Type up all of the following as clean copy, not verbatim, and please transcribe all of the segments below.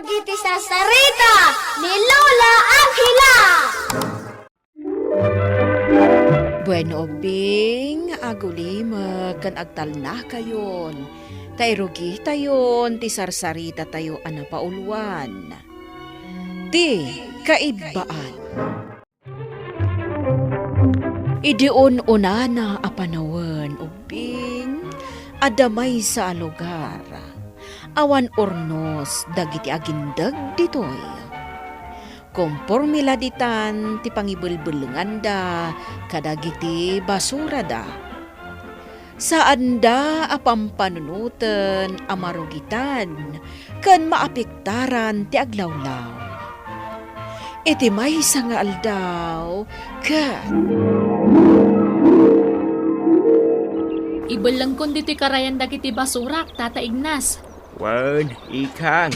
dagiti sasarita ni Lola Angela. Bueno, Bing, aguli kan agtalna kayon. Tayrugi tayon, ti sarsarita tayo anapauluan. Ti kaibaan. Idion unana apanawan, Bing, adamay sa lugar. Awan ornos, dagiti agindag ditoy. Kompormila ditan ti pangibelbelengan da kadagiti basura da. Saan da apampanunuten amarugitan ken maapektaran ti aglawlaw. Iti may nga aldaw ken Ibelang kon diti karayan dagiti basurak, Tata Ignas. Wan, ikang.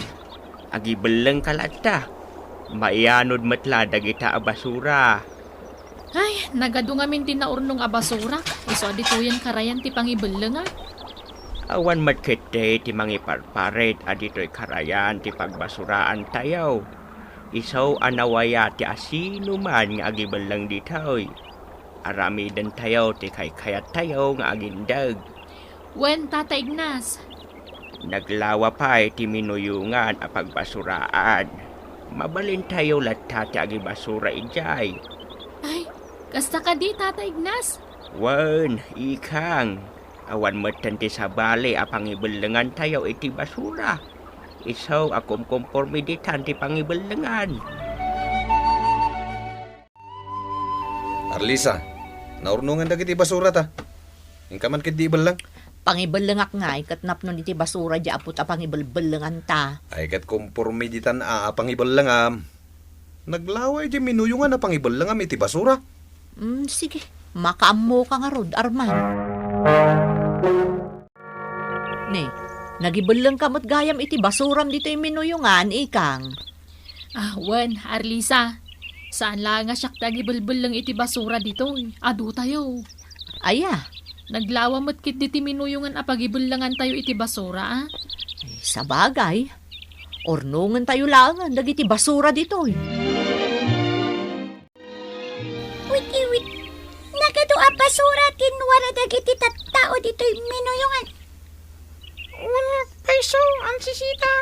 Agibelang kalata. Maianod matla dagita a basura. Ay, nagadungamin tinaurnong abasurak. Iso aditoyan karayan ti pangibelang Awan matkete ti mangiparparet adito'y karayan ti pagbasuraan tayaw. Isaw anawaya ti asino man nga agibelang ditoy. Aramidan tayaw ti kaykayat tayaw nga agindag. Wen, Tata Ignas. Naglawa pa ti minuyungan a pagbasuraan. Mabalin tayo latta ti agibasura ijay. Ay, kasta ka di, Tata Ignas. Wan, ikang. Awan matan ti sabali a pangibelengan tayo iti basura. Isaw akom kompormiditan ti pangibelengan. Arlisa, naurnungan dagiti basura ta. Ingkaman kit di belang. Pangibelengak nga, ikat napnon iti basura di apot a pangibelbelengan ta. Ay kat kompormiditan a pangibelangam. Naglaway di minuyungan na pangibelangam iti basura. Sige, makaammo ka nga rod, Arman. Ne, nagibeleng kamot gayam iti basuram dito yung minuyungan, ikang. Wen, Arlisa. Saan lang nga siyak dagibelbel lang iti basura dito? Adu tayo. Aya, Naglawa matkit diti minuyungan a pagibelangan tayo iti basura, sa bagay. Ornungan tayo langan, dagiti basura dito. Wit, nagado a basura tinwara dagiti tattao dito'y minuyungan. Wala peso ang sisita.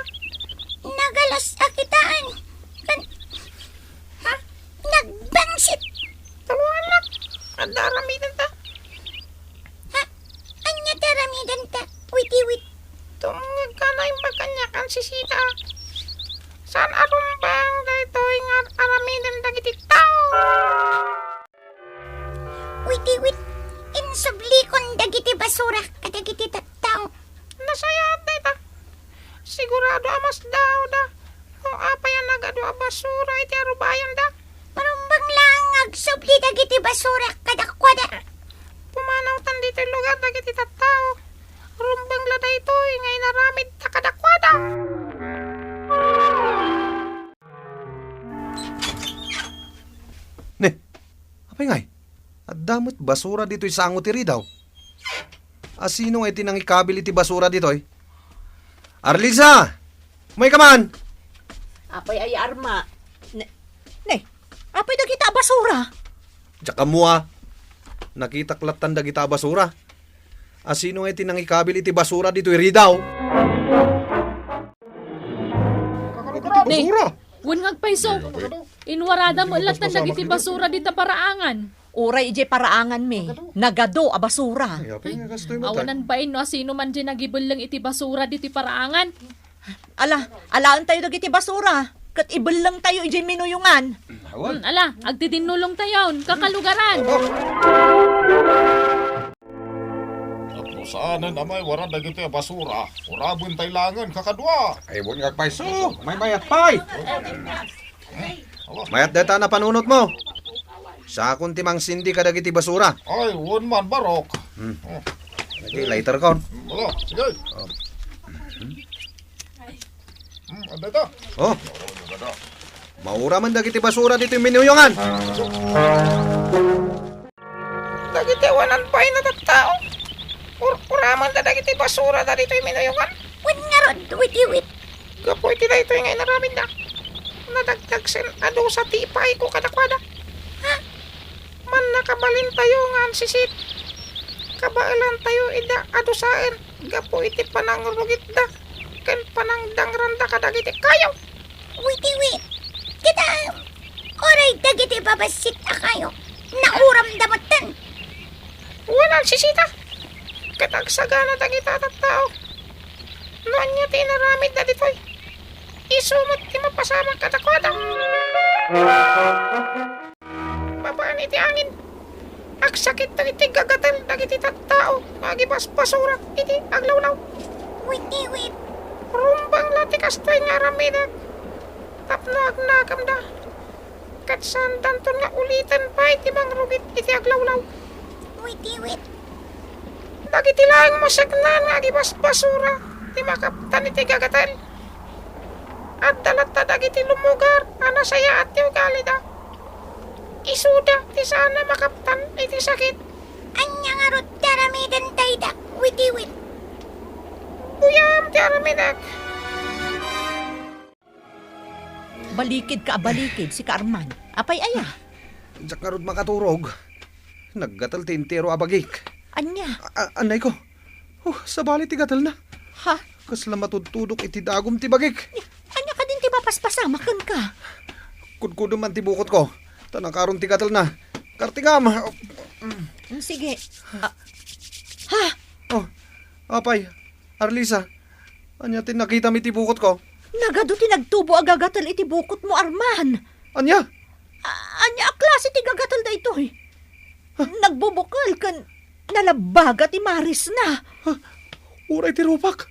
Nagalas akitaan. Nagbangsit. Tawanak. Adaramidan ta. Anya daramidan ta. Wit. Tungag ka na yung pagkanyakan sisita. Saan arumbang daytoy nga aramidan dagiti tao. Wit. Insublikon dagiti basura kadagiti tattao. Nasayat dayta. Sigurado amas daw da. O apa yan nagado a basura iti arubayan da. Marumbang langag subli dagiti basura kadakwada. Pumanawtan dito yung lugar dagiti tattao. Rumbang lada ito ngay naramid ta kadakwada. Ne, apay ngay? At damot basura dito'y sangot iri daw. Asino nga iti nang ikabil iti basura dito'y? Arlisa! May kaman! Apay ay Arma. Ne, apay dagita basura. Tsaka mua, nakitaklatan dagita basura. Asino nga iti nang ikabil iti basura dito'y iri daw? Ne, Basura! wen ngagpaiso. Inwarada mo latan dagiti basura dita paraangan. Uray ije paraangan me. Nagado a basura. Ay, apay nga gastoy mo tayo. Awanan ba no sino man di nagibelang iti basura diti paraangan? Alaan tayo dagiti basura. Kat ibelang tayo ije minuyungan. Ala, agtitinulong tayon, kakalugaran. At saan namay waran dagiti a basura. Urabon tay langan kakadwa. Ay, buwan nga pay. May mayat pay! Mayat data na panunot mo. Sa akong timang sindi ka dagiti basura. Ay, won man barok. Okay, lighter kon. Wala, sige. Ada ta? Oh, maura man dagiti basura dito yung minuyungan. Dagiti wanan pa na tattao. Uraman da dagiti basura da dito yung minuyungan. Wen nga rod, wit. Gapo iti na ito yung inaramid na. Nadagdag sen ado sa tipay ko kadakwada. Ha? Man nakabalin tayo nga sisit. Kabailan tayo ida adusain. Gapo iti panangrugit da. Ken panangdang randa kadagiti kayo. Wait. Kita, oray dagiti babasit akayo. Nauram damutan. Walang sisita. Katagsagana dagita tattao. Noon niya tinaramid na dito'y. Isumot ti mapasama kadakwada. Babaan iti angin. Agsakit dagiti gagatal dagiti tattao. Magibas basura iti aglawlaw. Wait. Rumbang latikas to'y nga ramida. Tapno agnagam da. Katsan danton nga ulitan pa iti mangrugit iti aglawlaw. Wait. Dagiti lang masagnan nga agibas basura. Ti makaptan iti gagatal. At dalata dagiti lumugar. Ana saya at ti ugali da. Isuda ti sana makaptan iti sakit. Anya nga rod daramidan tayo da. Wait. Buyam ti aramidak. Balikid si Carman. Apay aya. Diyak nga rod makaturog. Naggatal ti entero abagik. Anya? Anay ko. Sa bali ti gatal na. Ha? Kasla matutudok iti dagom ti bagik. Anya ka din ti mapaspasamakan ka. Kudkudo man ti bukot ko. Tanang karon ti gatal na. Kartigam. Sige. Apay. Arlisa. Anya tin nakita mi ti bukot ko. Nagado ti nagtubo agagatal iti bukot mo, Arman. Anya? Anya a klase ti gagatal da ito eh. Nagbubukal kan nalabaga ti Maris na. Uray ti rupak.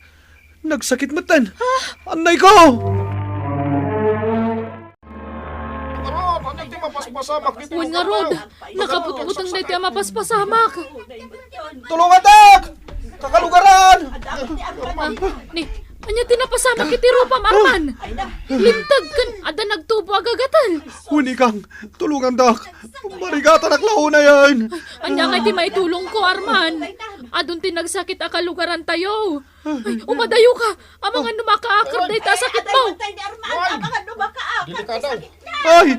Nagsakit matan. Anay ko! Rod, ano ti mapaspasamak dito? Uwan nga, Rod. Nakaputputang na iti ang mapaspasamak. Tulungan tak! Kakalugaran! Anya tinapasamak iti rupam, Arman. Lintag kan, ada nagtubo agagatal. Huni kang, tulungan tak. Marigatan aklaw na yan. Anya nga iti maitulong ko, Arman. Adun tinagsakit akalugaran tayo. Ay, umadayo ka. Amang ano makaakar na ita sakit mo. Dili ka daw. Ay,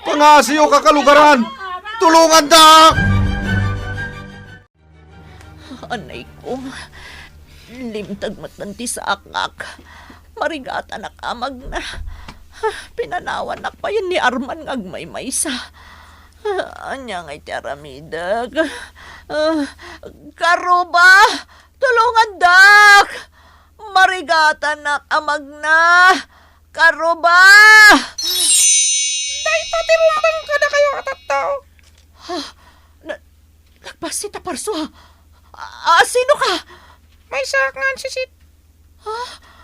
pangasiyo kakalugaran. Tulungan tak! Anay ko. Limtag matanti sa akak. Marigata nakamag na. Pinanawan na pa yun ni Arman ngagmay-maysa. Anya nga iti aramidag. Karuba! Tulungan dak! Marigata nakamag na. Karuba! Day pati rumbang kada kayo at tao. Nagpasita parso ha. Sino ka? May sakangan sisit.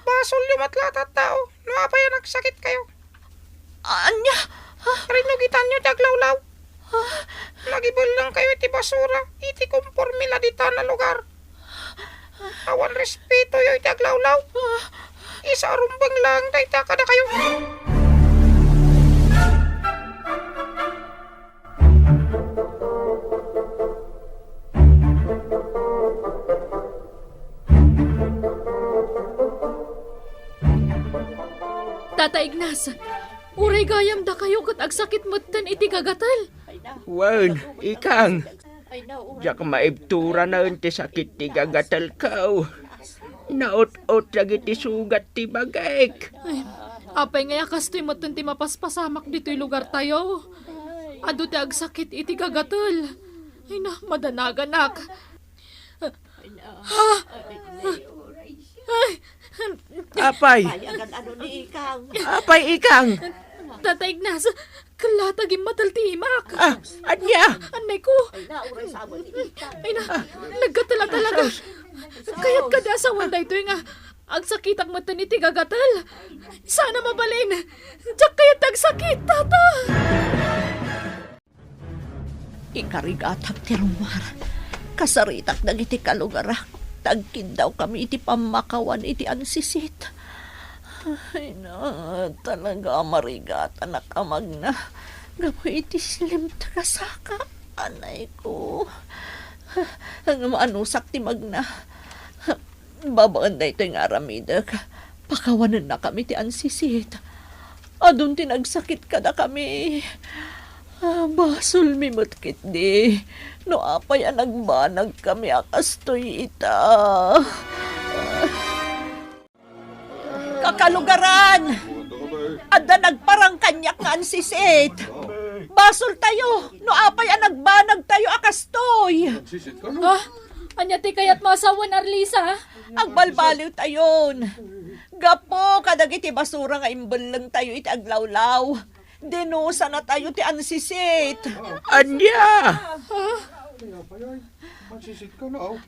Basol lumatlat at tao. Nuapay nagsakit kayo. Anya? Rinugitan nyo daglawlaw. Nagibol lang kayo iti basura. Iti kumpormila dita na lugar. Awan respeto yo iti aglawlaw. Isa rumbang lang dayta kada kayo. Tata Ignas, uray gayam da kayo kat agsakit motan iti gagatal. Wan, ikang. Diyak maibtura na ti sakit ti gagatal kao. Naot-ot lagi ti sugat ti bagay. Ay, apay nga kastoy motan ti mapaspasamak dito'y lugar tayo. Ado ti agsakit iti gagatal. Ay na, madanaganak. Apay, apay ikang. Tata Ignas, kalatagim mataltimak. Anya? Anay ko. Ay na, naggatala talaga. Kaya't kadasawan da ito nga. Agsakitak matan iti gagatal. Sana mabalin. Diyak kaya't agsakit, tata. Ikarigatag ti rumar. Kasaritak dagiti kalugarak. Tagkid daw kami iti pamakawan iti ansisit. Ay na, talaga marigata nakamag na. Gawa iti slim tagasaka. Anay ko. Ang maanusak ti magna. Babaan da ito yung aramidag. Pakawanan na kami ti ansisit. Adun tinagsakit ka na kami. Basol mi matkit di. No apay nagbanag kami akastoy ita. Kakalugaran! Ada nagparang kanyak nga ansisit. Basol tayo. No apay nagbanag tayo akastoy. Ah, anya ti kayat masawan, Arlisa? Agbalbaliw tayon. Gapo, kadagiti basura nga imbel lang tayo iti aglawlaw. Denusa na tayo ti ansisit. Anya!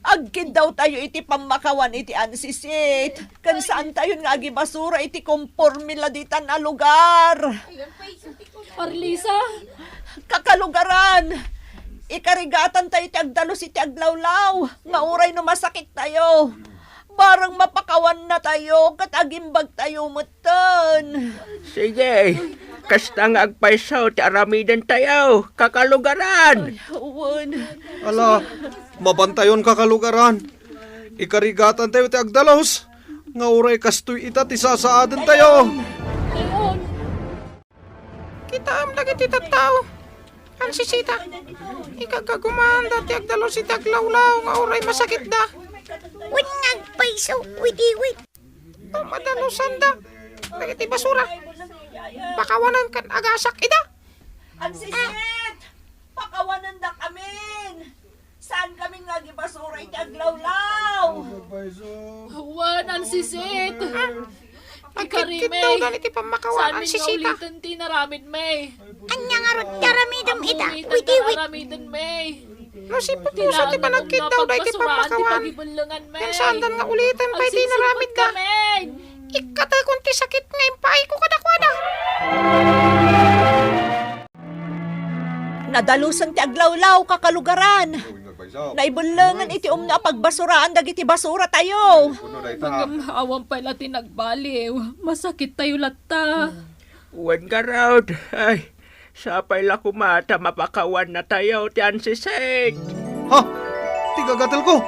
Agkid daw tayo iti pamakawan iti ansisit. Kan saan tayo nga agi basura iti kompormila ditan na lugar. Arlisa? Kakalugaran. Ikarigatan tayo iti agdalos iti aglawlaw. Nga uray no masakit tayo. Barang mapakawan na tayo, kat agimbag tayo mutan. Sige, kasta nga agpaisaw ti aramidan tayo, kakalugaran. Uwan. Ala, mabantayon kakalugaran. Ikarigatan tayo ti agdalos. Nga uray kastoy ita ti sasaadan tayo. Ngayon, Kita am dagiti tattao. Ansisita. Ikagagumanda ti agdalos iti aglawlaw nga oray masakit da. Wen ngagpaiso, wit. Madalusan da. Dagiti basura. Pakawanan kan agasak ida. Ansisit! Pakawanan na kami! Saan kami nga gibasura iti aglawlaw? Juan, ansisit. Pagkikit Ikarime. daw ganiti pamakawan Saan min nga ansisita. ulitan ti naramid, May? Anya nga ron daramidam ita, Ulitan wit. ti naramidin, May. No si pupusa ti panagkit daw da iti pamakawan. Yan saan dan nga ulitin pa iti naramid da. Ikatay kung ti sakit nga impay ko kadakwada. Nadalusan ti aglawlaw kakalugaran. Naibulangan iti na pagbasuraan dagiti basura tayo. Awan pala ti nagbaliw. Masakit tayo latta. Wen ka raw, ay, sapay la kumata mapakawan na tayo ti ansisit. Ha? Tigagatal ko.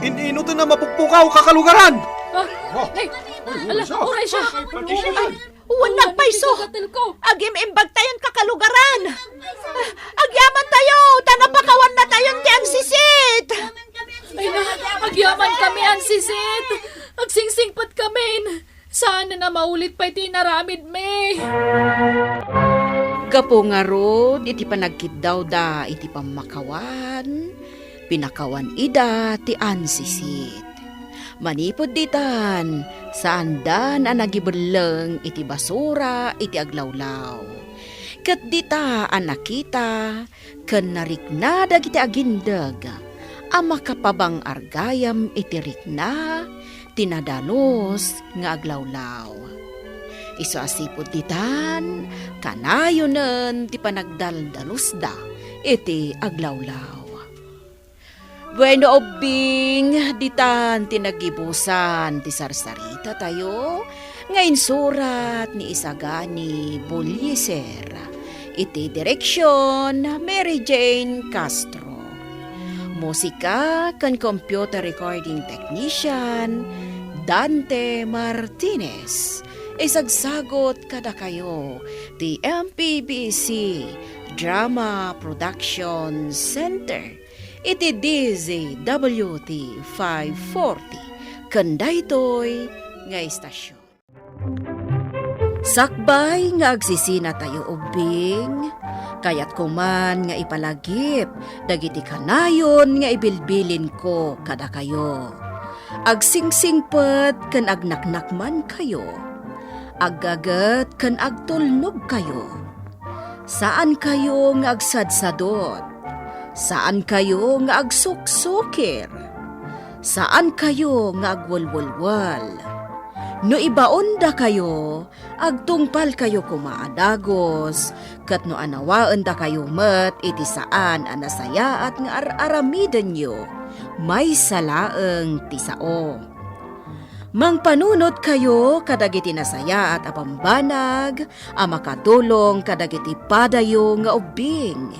Ininutan na mapukpukaw kakalugaran. Ay, ala, oray siya. Uwan nagpaiso. Gatil ko. Agim imbag tayon kakalugaran. Agyaman tayo. Tanapakawan na tayon ti ansisit. Ay na, agyaman kami ang sisit. Agsingsingpat kami. Saan na maulit pa iti naramid, May? Gapo nga rod, iti panagkit daw da, iti pamakawan, pinakawan ida, ti ansisit. Manipod ditan, saan da na nagiberleng iti basura, iti aglawlaw. Kat dita anakita, ken narikna dagiti agindag, ama kapabang argayam iti rikna, tinadanos nga aglawlaw. Iso asipod ditan, kanayonen ti panagdaldalos da, iti aglawlaw. Bueno obing, ditan tinagibusan ti sarsarita tayo, ngayon surat ni Isagani Bulyeser, iti direksyon Mary Jane Castro. Musika kan computer recording technician Dante Martinez. Isagsagot kada kayo ti MPBC Drama Production Center. Iti DZWT 540 kandaytoy nga istasyon. Sakbay nga agsisina tayo ubing, kayat kuman nga ipalagip, dagiti kanayon nga ibilbilin ko kada kayo. Agsingsingpet kan agnaknakman kayo, aggagat kan agtulnog kayo. Saan kayo nga agsadsadot? Saan kayo nga agsuksukir? Saan kayo nga agwalwalwal? No ibaon da kayo, agtungpal kayo kumaadagos, kat no anawaan da kayo met iti saan anasaya at nga aramidan nyo, may salaeng tisao. Mangpanunot kayo kadagiti nasaya at apambanag, makatulong kadagiti padayo nga ubing.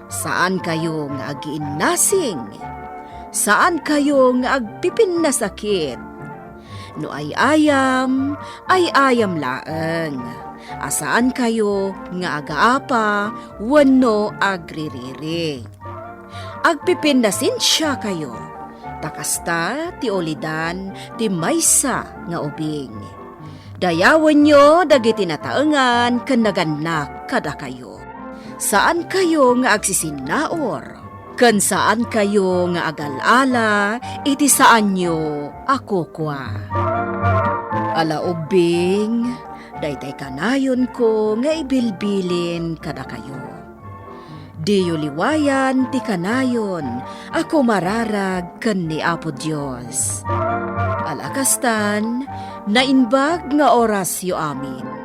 Saan kayo nga agiinnasing? Saan kayo nga agpipin na sakit? No ay ayam laeng. Asaan kayo nga agaapa, wano agririri. Agpipindasin siya kayo. Takasta ti olidan ti maysa nga ubing. Dayawan nyo dagiti nataengan ken naganak kada kayo. Saan kayo nga agsisinaor? Ken saan kayo nga agalala, iti saan nyo ako kwa. Ala ubing, daytay kanayon ko nga ibilbilin kada kayo. Diyo liwayan ti kanayon, ako mararag ken ni Apo Dios. Alakastan, nainbag nga oras yo amin.